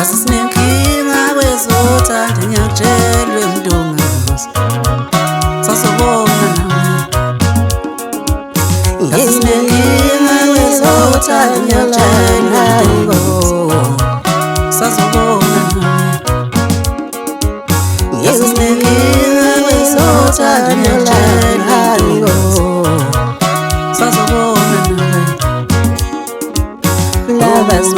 Sinenkinga wezothanda ngiyakutshelwe mntungazi sasubona nawe sinenkinga wezothanda ngiyakutshelwe mntungazi sasubona nawe sinenkinga wezothanda ngiyakutshelwe mntungazi sasubona nawe lovers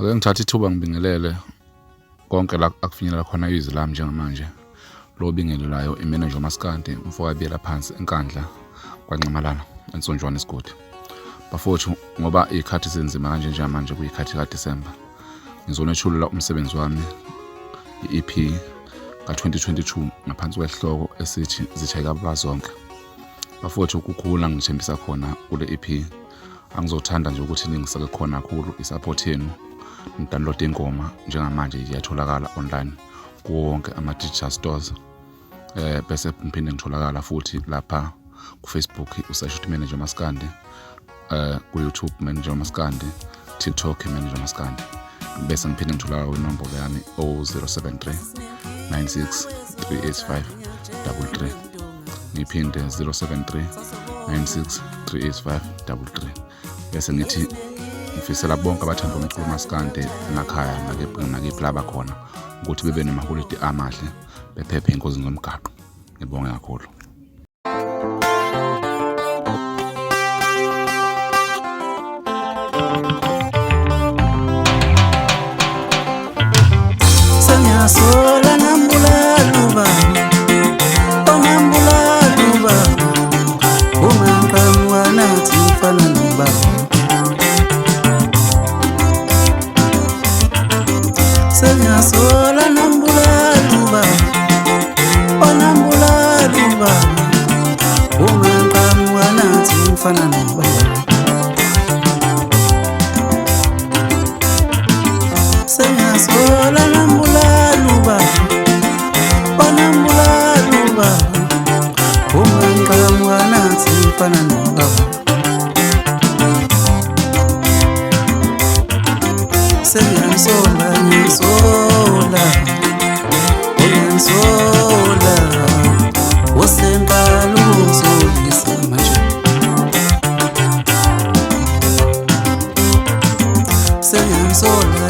Ake ngithatha ithuba ngibingelele konke la akufinyelela khona izwi lami njengamanje lo bingelelayo imanager yomaskandi mfoka biyela phansi enkandla kwanxamalala ensonjwana isigodi bafowethu ngoba ikhathi senzima kanje njengamanje kuyikhathi kaDisemba ngizonethulula umsebenzi wami iEP ka2022 ngaphansi kwesihloko esithi zithayika bazonke bafowethu kukhula ngithembisa khona kule EP angizothanda nje ukuthi ningisake khona kakhulu isupport yenu ngidownload ingoma njengamanje iyatholakala online kuwo wonke ama digital stores bese ngiphinde ngitholakala futhi lapha ku Facebook usearch manager yomaskandi ku YouTube manager yomaskandi TikTok manager yomaskandi bese ngiphinde ngitholakala inombolo yami 073 9638533 ngiphinde 073 9638533 bese ngithi ngifisela bonke abathanda umculo maskandi emakhaya nakephi laba khona ukuthi bebe namaholide amahle bephephe inkozi zomgaqo ngibonge kakhulu Senyasola nambula luba onambula luba umangqamwa nathi mfana luba Senyasola nambula luba onambula luba umangqamwa nathi mfana luba Senyasola nambula luba onambula luba umangqamwa nathi mfana luba Senyasola nyasola onyasola wosenkalo uzolisa manje Senyasola